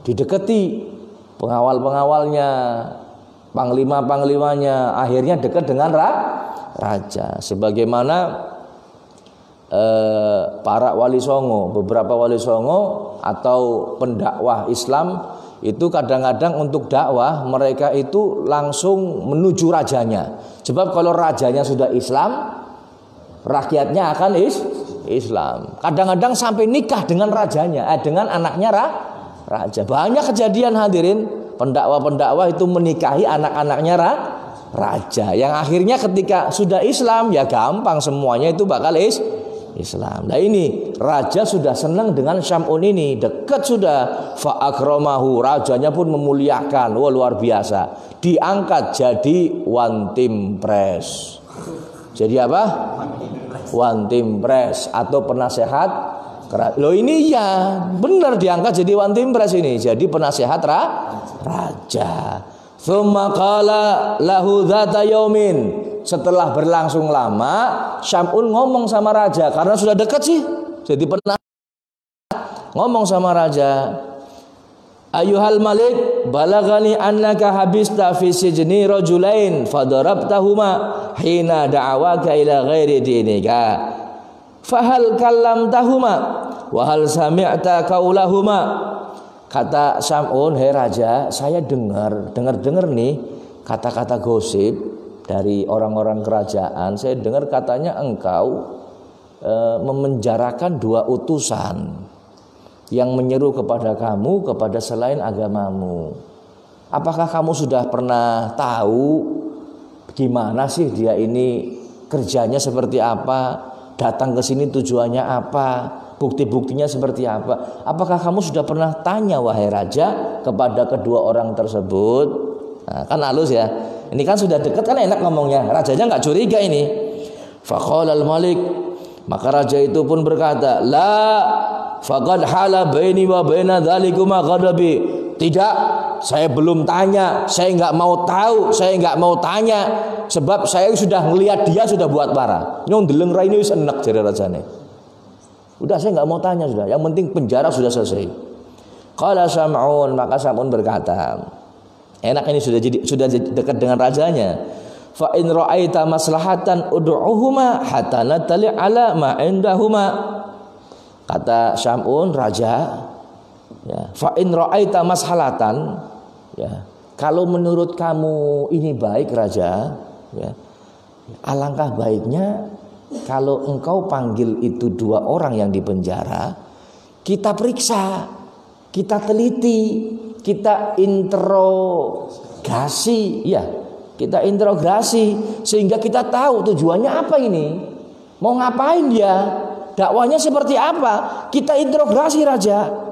Didekati pengawal-pengawalnya, panglima-panglimanya, akhirnya dekat dengan raja. Sebagaimana para wali songo, beberapa wali songo atau pendakwah Islam itu kadang-kadang untuk dakwah mereka itu langsung menuju rajanya. Sebab kalau rajanya sudah Islam, rakyatnya akan Islam. Kadang-kadang sampai nikah dengan rajanya, dengan anaknya raja. Banyak kejadian hadirin, pendakwa-pendakwa itu menikahi anak-anaknya raja. Yang akhirnya ketika sudah Islam ya gampang semuanya itu bakal Islam. Nah ini raja sudah senang dengan Syam'un ini, dekat sudah. Fa akramahu, rajanya pun memuliakan. Wah luar biasa. Diangkat jadi wantimpres. Jadi apa? Wantimpres atau penasehat. Loh ini ya benar diangkat jadi wantimpres ini. Jadi penasehat raja. Tsumma qala lahu dzata yaumin. Setelah berlangsung lama, Syam'un ngomong sama raja karena sudah dekat sih. Jadi pernah ngomong sama raja, "Ayuhal malik, balagani annaka habista fi sijni rajulain fadarabtahuma hina da'awaka ila ghairi dinika. Fahal kallamtahuma wa hal sami'ta qaulahuma?" Kata Syam'un, "Hei raja, saya dengar nih kata-kata gosip dari orang-orang kerajaan. Saya dengar katanya engkau memenjarakan 2 utusan yang menyeru kepada kamu kepada selain agamamu. apakah kamu sudah pernah tahu gimana sih dia ini kerjanya seperti apa, datang ke sini tujuannya apa, bukti-buktinya seperti apa? Apakah kamu sudah pernah tanya wahai raja kepada kedua orang tersebut? Nah, kan halus ya. Ini kan sudah dekat kan enak ngomongnya. Rajanya nggak curiga ini. Faqala al-malik, maka raja itu pun berkata, la faqad hala baini wa baina dzalikuma ghadabi. Tidak, saya belum tanya, saya nggak mau tahu, saya nggak mau tanya, sebab saya sudah melihat dia sudah buat parah. Nyong deleng raine wis enak jare rajane. Udah saya nggak mau tanya sudah, yang penting penjara sudah selesai. Qala Sam'un, maka Sam'un berkata, enak ini sudah dekat dengan rajanya. Fa in ra'aita maslahatan ud'uhuma hatta natali ala ma indahuma. Kata Sam'un, raja, ya, fa in ra'aita maslahatan, ya, kalau menurut kamu ini baik raja, ya, alangkah baiknya kalau engkau panggil itu dua orang yang di penjara, kita periksa, kita teliti, kita interogasi, ya, kita interogasi sehingga kita tahu tujuannya apa ini, mau ngapain dia, dakwanya seperti apa, kita interogasi raja.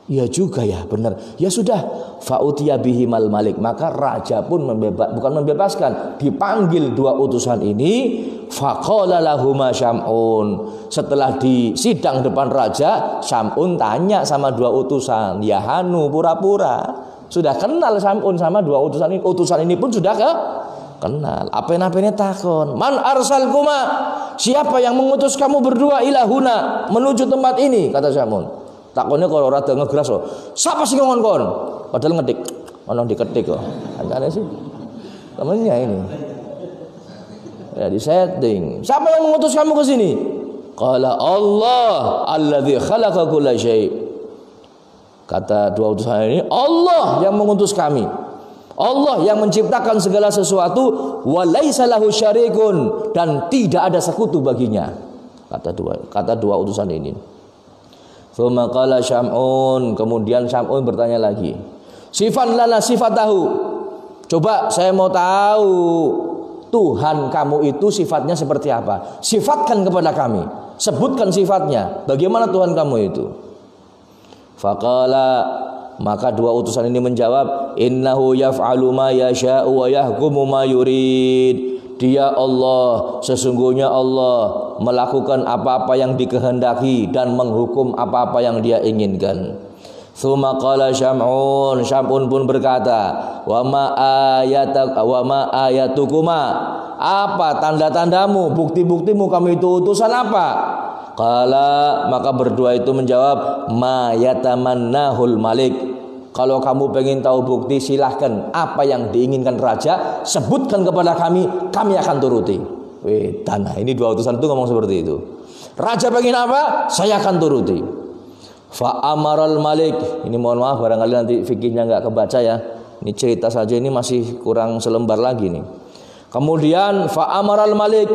Ya juga ya, benar. Ya sudah, fa'utiya bihimal malik, maka raja pun bukan membebaskan, dipanggil dua utusan ini. Faqala lahuma Syam'un, setelah di sidang depan raja, Syam'un tanya sama dua utusan, ya hanu pura-pura sudah kenal Syam'un sama dua utusan ini. Utusan ini pun sudah kenal. Apa-apanya takon, man arsalkuma, siapa yang mengutus kamu berdua ilahuna menuju tempat ini, kata Syam'un. Takonnya kalau rada ngegeras loh, siapa sih ngomong kon? Padahal ngetik, ono diketik kok. Aneh sih, temennya ini. Ya di setting. Siapa yang mengutus kamu ke sini? Qala Allah alladzi khalaqa kulla syai'. Kata dua utusan ini, Allah yang mengutus kami. Allah yang menciptakan segala sesuatu, wa laisa lahu syarikun, dan tidak ada sekutu baginya. Kata dua utusan ini. Tsumma qala Syam'un, kemudian Syam'un bertanya lagi, sifan lana sifatahu, coba saya mau tahu Tuhan kamu itu sifatnya seperti apa, sifatkan kepada kami, sebutkan sifatnya, bagaimana Tuhan kamu itu. Faqala, maka dua utusan ini menjawab, innahu yaf'alu ma yasha'u wa yahkumu ma yurid. Dia Allah, sesungguhnya Allah melakukan apa-apa yang dikehendaki dan menghukum apa-apa yang dia inginkan. Tsumma qala Syam'un, Syam'un pun berkata, wa ma ayatukuma, apa tanda-tandamu, bukti-buktimu kamu itu utusan apa? Qala, maka berdua itu menjawab, ma yatamannahul malik. Kalau kamu pengen tahu bukti, silahkan, apa yang diinginkan raja sebutkan kepada kami, kami akan turuti. Tanah ini dua utusan itu ngomong seperti itu. Raja pengen apa, saya akan turuti. Fa amaral malik, ini mohon maaf barangkali nanti fikihnya nggak kebaca ya. Ini cerita saja, ini masih kurang selembar lagi nih. Kemudian fa amaral malik,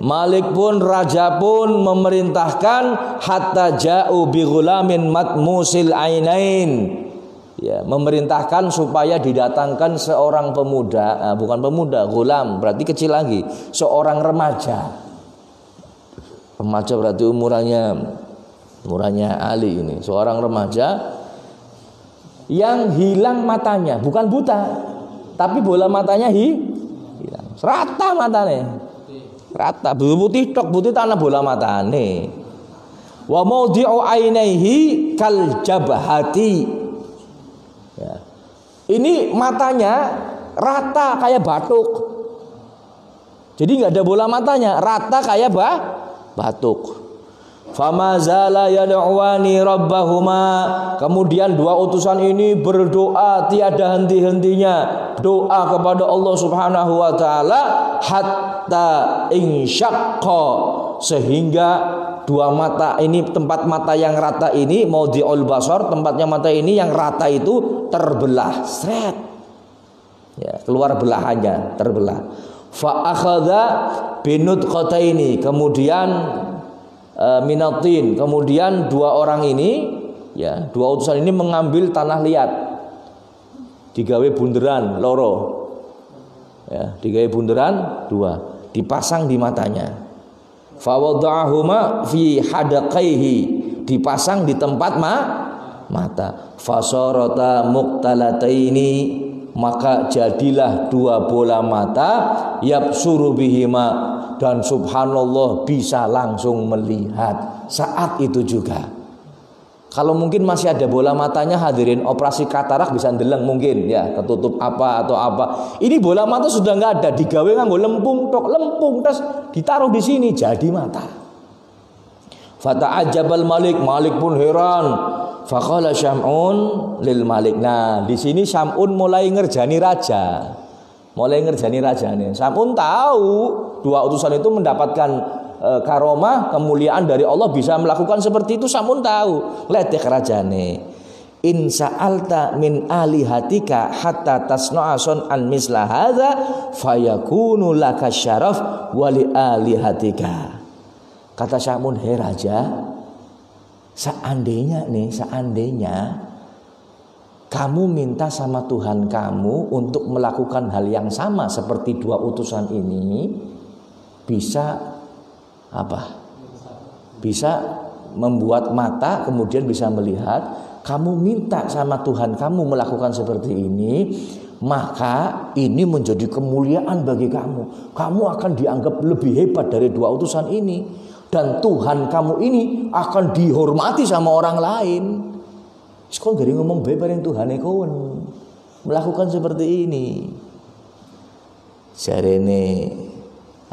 Malik pun, raja pun memerintahkan hatta ja'u bi ghulamin matmusil ainain. Ya, memerintahkan supaya didatangkan seorang pemuda, bukan pemuda, ghulam berarti kecil lagi, seorang remaja. Remaja berarti umurannya Ali ini, seorang remaja yang hilang matanya, bukan buta, tapi bola matanya hilang. Rata matanya. Rata, putih tok, putih tanah bola matane. Wa maudhi'u ainaihi kal jabhati. Ya. Ini matanya rata kayak batuk. Jadi nggak ada bola matanya, rata kayak batuk. Famazala yad'uani rabbahuma. Kemudian dua utusan ini berdoa tiada henti-hentinya, doa kepada Allah Subhanahu wa taala hatta insyaqqa, sehingga dua mata ini, tempat mata yang rata ini, maudhi'ul basar, tempatnya mata ini yang rata itu terbelah, seret. Ya, keluar belahannya, terbelah. Fa akhadha binutqataini, kemudian minatin, kemudian dua orang ini, ya, dua utusan ini mengambil tanah liat. digawe bunderan loro. Ya, digawe bunderan 2, dipasang di matanya. Fa wada'ahuma fi hadaqaihi, dipasang di tempat mata. Fasarata muqtalataini, maka jadilah 2 bola mata, yabsuru bihima, dan subhanallah bisa langsung melihat saat itu juga. Kalau mungkin masih ada bola matanya hadirin, operasi katarak bisa ndeleng mungkin ya, ketutup apa atau apa. Ini bola mata sudah nggak ada, digawe nganggo lempung tok, lempung terus ditaruh di sini jadi mata. Fata'ajabal Malik, Malik pun heran. Faqala Syam'un lil Malik. Nah, di sini Syam'un mulai ngerjani raja. Mulai ngerjani rajanya. Syam'un tahu 2 utusan itu mendapatkan karomah, kemuliaan dari Allah, bisa melakukan seperti itu. Syam'un tahu. Ledek rajane. In sa'alta min alihatika hatta tasna'a sun'an misla hadza fayakunu laka syaraf wa li alihatika. Kata Syam'un, "Hei raja, seandainya kamu minta sama Tuhan kamu untuk melakukan hal yang sama seperti 2 utusan ini, bisa apa? Bisa membuat mata kemudian bisa melihat. Kamu minta sama Tuhan kamu melakukan seperti ini, maka ini menjadi kemuliaan bagi kamu. Kamu akan dianggap lebih hebat dari 2 utusan ini, dan Tuhan kamu ini akan dihormati sama orang lain." Sekon gari ngomong bae bareng Tuhane kon melakukan seperti ini. Jarene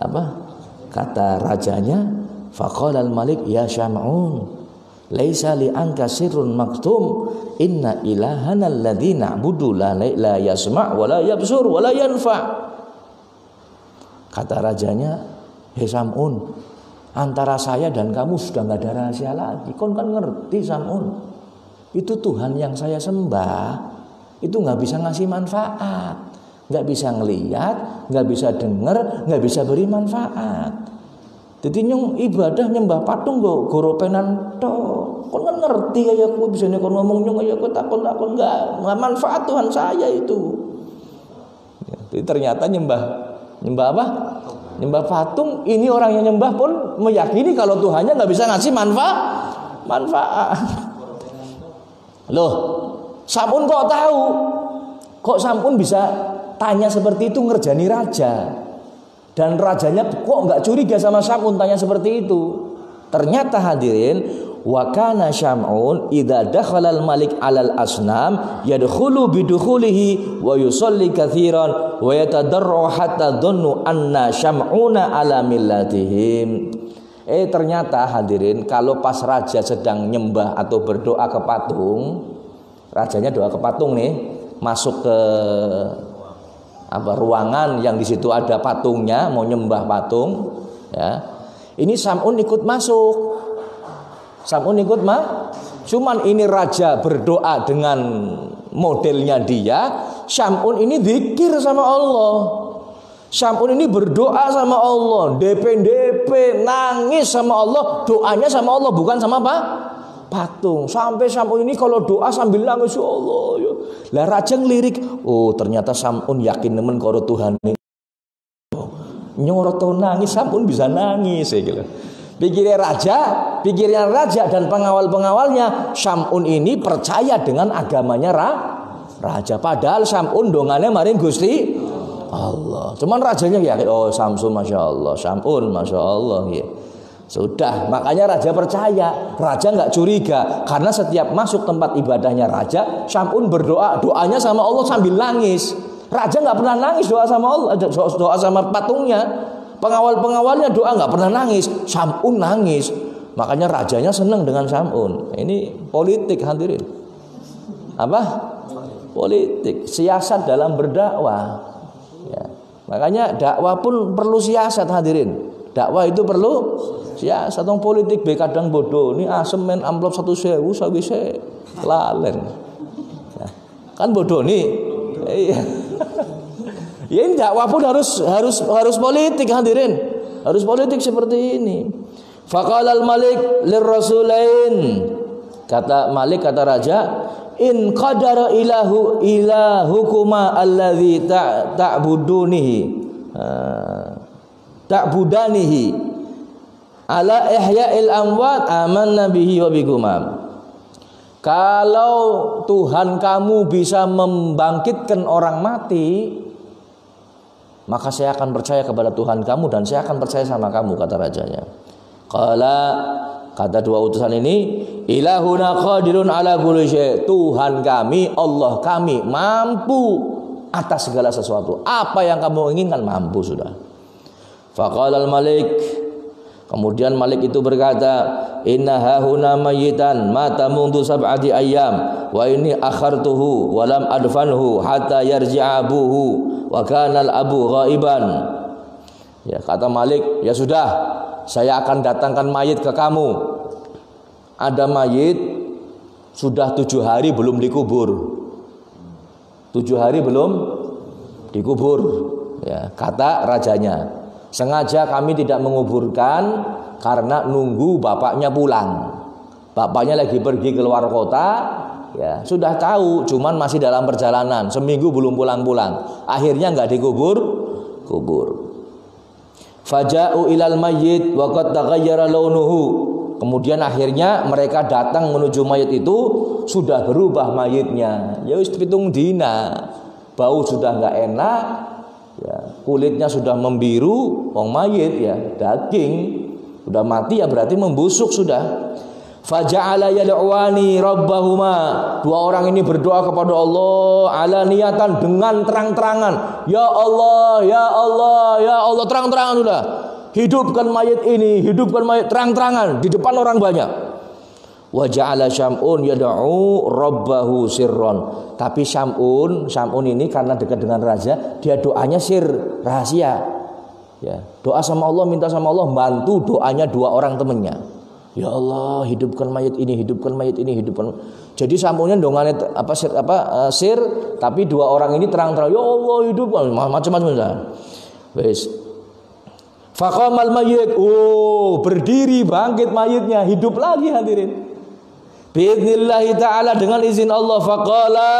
apa? Kata rajanya, faqala al-Malik ya Syam'un, laisa li anka sirrun maktum, inna ilahana alladzi na'budu la yasma' wa la yabsur wa la yanfa'. Kata rajanya, "Hei Syam'un, antara saya dan kamu sudah enggak ada rahasia lagi. Kon kan ngerti Syam'un, itu Tuhan yang saya sembah itu enggak bisa ngasih manfaat. Nggak bisa ngelihat, nggak bisa dengar, nggak bisa beri manfaat. Jadi nyong ibadah nyembah patung goropenan toh. Kon kan ngerti kayak aku bisa kon ngomong nyong kayak aku takon nggak manfaat Tuhan saya itu. Ya, jadi ternyata nyembah apa? Nyembah patung. Ini orang yang nyembah pun meyakini kalau Tuhannya nggak bisa ngasih manfaat. Loh, Syam'un kok tahu? Kok Syam'un bisa tanya seperti itu ngerjani raja, dan rajanya kok nggak curiga sama Syam'un tanya seperti itu? Ternyata hadirin, wa kana Syam'un idza dakhala al-malik 'alal asnam yadkhulu bidukhulihi wa yusalli katsiran wa yatadarru hatta dhannu anna Syam'una 'ala millatihim. Ternyata hadirin, kalau pas raja sedang nyembah atau berdoa ke patung, rajanya doa ke patung nih, masuk ke ruangan yang di situ ada patungnya, mau nyembah patung, ya. Ini Syam'un ikut masuk. Syam'un ikut cuman ini raja berdoa dengan modelnya dia. Syam'un ini zikir sama Allah. Syam'un ini berdoa sama Allah, DP nangis sama Allah, doanya sama Allah, bukan sama patung. Sampai Syam'un ini kalau doa sambil nangis, ya Allah ya. Lah raja ngelirik, oh ternyata Syam'un yakin nemen karo Tuhan ini. Nyorot nangis, Syam'un bisa nangis ya gitu. Pikirnya raja dan pengawal-pengawalnya, Syam'un ini percaya dengan agamanya raja. Padahal Syam'un dongannya maring Gusti Allah. Cuman rajanya yakin, oh Syam'un Masya Allah, Syam'un Masya Allah ya. Sudah, makanya raja percaya. Raja nggak curiga, karena setiap masuk tempat ibadahnya raja, Syam'un berdoa, doanya sama Allah sambil nangis. Raja nggak pernah nangis doa sama Allah, doa sama patungnya. Pengawal-pengawalnya doa nggak pernah nangis, Syam'un nangis. Makanya rajanya senang dengan Syam'un. Ini politik hadirin. Apa? Politik, siasat dalam berdakwah. Ya. Makanya dakwah pun perlu siasat hadirin. Dakwah itu perlu siasat. Tong politik be kadang bodoh. Ini asem men amplop 1.000 sawise lalen. Ya. Kan bodoh nih. Iya. Ya ini dakwah pun harus politik hadirin. Harus politik seperti ini. Faqala al-Malik lirrasulain. Kata Malik, kata raja, in qadara ilahukuma alladzi ta'budanihi ala ihya'il amwat amanna bihi wa bikuma. Kalau Tuhan kamu bisa membangkitkan orang mati, maka saya akan percaya kepada Tuhan kamu dan saya akan percaya sama kamu, kata rajanya. Kata dua utusan ini, ilahuna qadirun ala kulli syai'. Tuhan kami, Allah kami mampu atas segala sesuatu. Apa yang kamu inginkan mampu sudah. Faqala al-malik, kemudian Malik itu berkata, inna hahuna mayyitan mata mundu sab'ati ayyam wa inni akhartuhu wa lam adfanhu hatta yarji'a abuhu wa kana al-abu ghaiban. Ya, kata Malik, ya sudah, saya akan datangkan mayit ke kamu. Ada mayit sudah 7 hari belum dikubur. 7 hari belum dikubur. Ya, kata rajanya, sengaja kami tidak menguburkan karena nunggu bapaknya pulang. Bapaknya lagi pergi keluar kota, ya sudah tahu, cuman masih dalam perjalanan, seminggu belum pulang-pulang. Akhirnya nggak kubur. Faja'u ilal mayyit wa qad taghayyara launuhu. Kemudian akhirnya mereka datang menuju mayit itu, sudah berubah mayitnya. Ya wis pitung dina, bau sudah nggak enak. Ya, kulitnya sudah membiru, wong mayit ya, daging sudah mati ya berarti membusuk sudah. Faja'ala yad'uani rabbahuma. Dua orang ini berdoa kepada Allah ala niatan dengan terang-terangan. Ya Allah, ya Allah, ya Allah, terang-terangan sudah. Hidupkan mayit ini, hidupkan mayit terang-terangan di depan orang banyak. Wa ja'ala Syam'un yad'u rabbahu sirron. Tapi Syam'un ini karena dekat dengan raja, dia doanya sir, rahasia. Ya, doa sama Allah, minta sama Allah, bantu doanya dua orang temannya. Ya Allah, hidupkan mayit ini, hidupkan mayit ini, hidupkan. Jadi Syam'unnya dongannya sir, tapi dua orang ini terang-terang, ya Allah, hidupkan, macam-macam dah. Wes. Faqamal mayyit, berdiri bangkit mayitnya, hidup lagi hadirin. Bi'idnillahi ta'ala, dengan izin Allah. Faqala,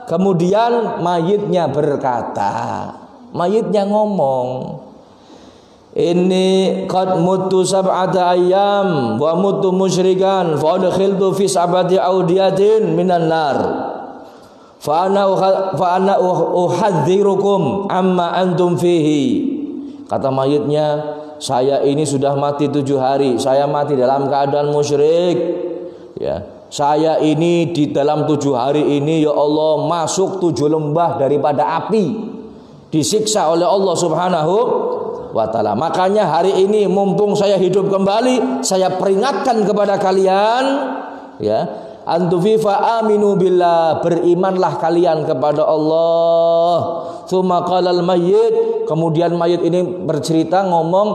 kemudian mayitnya berkata, mayitnya ngomong, inni qad mutu sab'ata ayyam wa mutu musyrikan fa adkhiltu fi sab'ati awdiyatin minan nar fa ana uhadzirukum amma antum fihi. Kata mayitnya, saya ini sudah mati 7 hari, saya mati dalam keadaan musyrik. Ya, saya ini di dalam 7 hari ini ya Allah masuk 7 lembah daripada api, disiksa oleh Allah Subhanahu wa ta'ala. Makanya hari ini mumpung saya hidup kembali, saya peringatkan kepada kalian, ya, antufi fa aminu billah, berimanlah kalian kepada Allah. Tsumma qalal mayyit, kemudian mayit ini bercerita ngomong,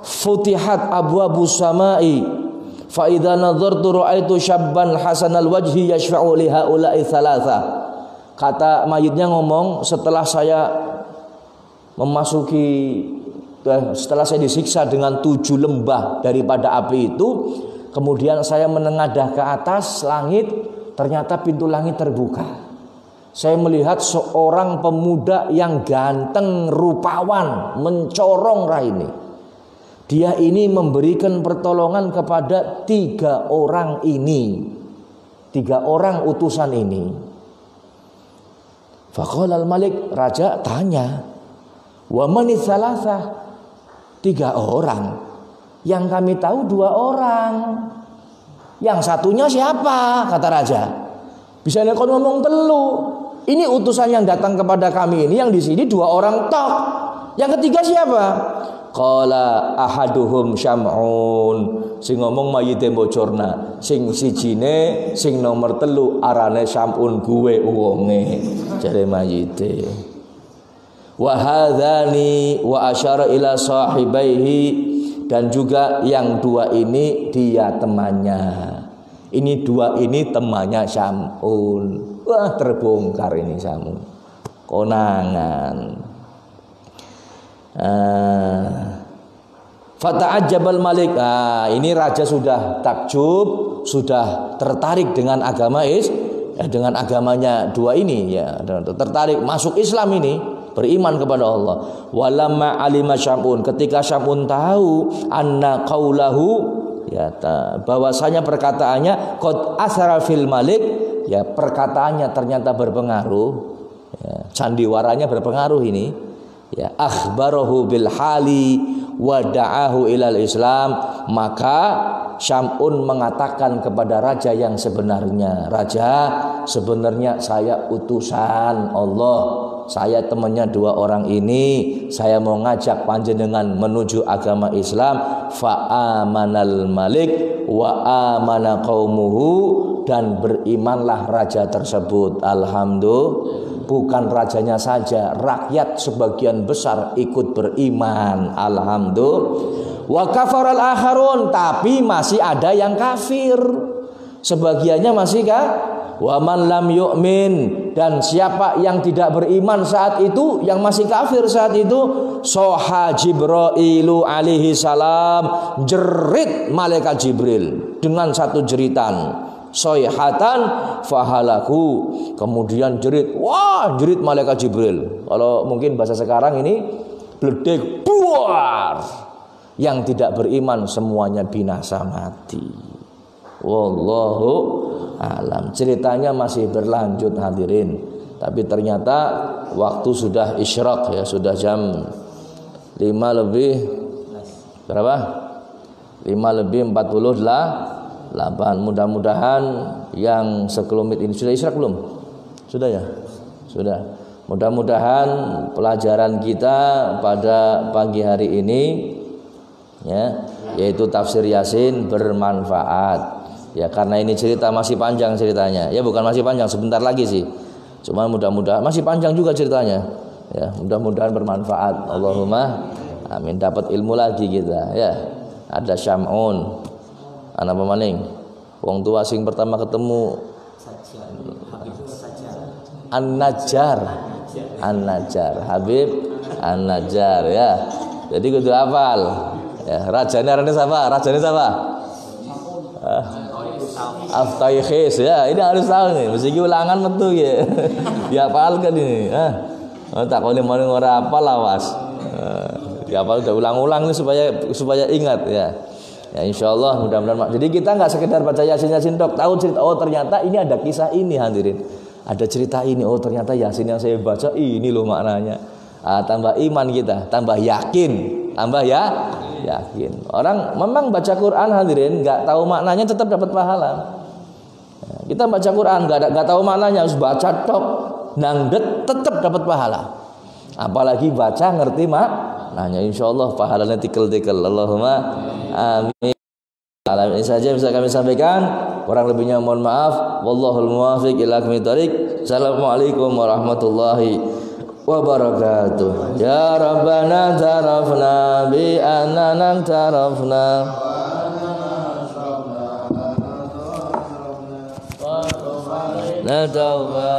futihat abwabus samai fa idza nadartu ra'aitu syabban hasanal wajhi yashfa'u li haula'i thalatha. Kata mayitnya ngomong, setelah saya disiksa dengan 7 lembah daripada api itu, kemudian saya menengadah ke atas langit, ternyata pintu langit terbuka. Saya melihat seorang pemuda yang ganteng, rupawan, mencorong raini. Dia ini memberikan pertolongan kepada 3 orang ini, 3 orang utusan ini. Faqala al-malik, raja tanya, wa mani salasah, 3 orang. Yang kami tahu 2 orang. Yang satunya siapa? Kata raja. Bisa nekon ngomong telu. Ini utusan yang datang kepada kami ini, yang di sini 2 orang tok. Yang ketiga siapa? Qala ahaduhum Syam'un. Sing ngomong mayite bocorna. Sing sijine, sing nomor 3 arane Syam'un, gue wonge. Jare mayite. Wa hadzani wa asyara ila sahibaihi, dan juga yang 2 ini dia temannya. Ini 2 ini temannya Syam'un. Wah, terbongkar ini Syam'un. Konangan. Fata'ajjabal malik. Ini raja sudah takjub, sudah tertarik dengan agama dengan agamanya dua ini ya, tertarik masuk Islam ini, beriman kepada Allah. Walamma alima Syam'un, ketika Syam'un tahu anna qaulahu ya, bahwasanya perkataannya qad asara fil malik, ya perkataannya ternyata berpengaruh, ya, sandiwaranya berpengaruh ini, ya akhbarahu bil hali wa da'ahu ilal Islam, maka Syam'un mengatakan kepada raja yang sebenarnya, raja sebenarnya saya utusan Allah, saya temannya dua orang ini, saya mau ngajak panjenengan menuju agama Islam. Fa'amanal malik wa amana qaumuhu, dan berimanlah raja tersebut. Alhamdulillah, bukan rajanya saja, rakyat sebagian besar ikut beriman. Alhamdulillah. Wa kafaral akharun, tapi masih ada yang kafir, sebagiannya masih wa man lam yu'min, dan siapa yang tidak beriman saat itu, yang masih kafir saat itu, soha Jibrailu alaihi salam, jerit malaikat Jibril dengan satu jeritan, soihatan fahalaku, kemudian jerit, wah jerit malaikat Jibril, kalau mungkin bahasa sekarang ini bledek buar, yang tidak beriman semuanya binasa mati. Wallahu alam. Ceritanya masih berlanjut hadirin, tapi ternyata waktu sudah isyraq ya, sudah jam 5 lebih berapa? 5 lebih 48. Mudah-mudahan yang sekelumit ini sudah isyraq belum? Sudah ya? Sudah. Mudah-mudahan pelajaran kita pada pagi hari ini ya, yaitu tafsir Yasin bermanfaat. Ya karena ini cerita masih panjang ceritanya. Ya bukan masih panjang, sebentar lagi sih. Cuma mudah-mudahan masih panjang juga ceritanya. Ya, mudah-mudahan bermanfaat. Allahumma amin. Dapat ilmu lagi kita ya. Ada Syam'un. Anak pemaning. Wong tua sing pertama ketemu An-Najjar. An-Najjar, Habib An-Najjar ya. Jadi kudu hafal. Ya, rajanya siapa? Rajanya siapa? Aftaikhis ya, ini harus tahu nih, mesti ulangan metu ya. Dihafalkan ini. Tak kau mau ora hafal awas. Dihafal udah ulang-ulang nih supaya ingat ya. Ya insyaallah mudah-mudahan. Jadi kita nggak sekedar baca Yasin tok, tahu cerita, oh ternyata ini ada kisah ini hadirin. Ada cerita ini, oh ternyata Yasin yang saya baca ini loh maknanya. Tambah iman kita, tambah yakin, tambah yakin. Orang memang baca Quran hadirin nggak tahu maknanya tetap dapat pahala. Kita baca Quran nggak tahu maknanya, harus baca tok nangdet tetap dapat pahala. Apalagi baca ngerti maknanya, insyaallah pahalanya tikel-tikel. Allahumma amin. Ini saja bisa kami sampaikan, kurang lebihnya mohon maaf. Wallahul muwaffiq ila aqwamit thoriq. Assalamualaikum warahmatullahi wabarakatuh. Ya Rabbana tarafna bi annana tarafna la tauba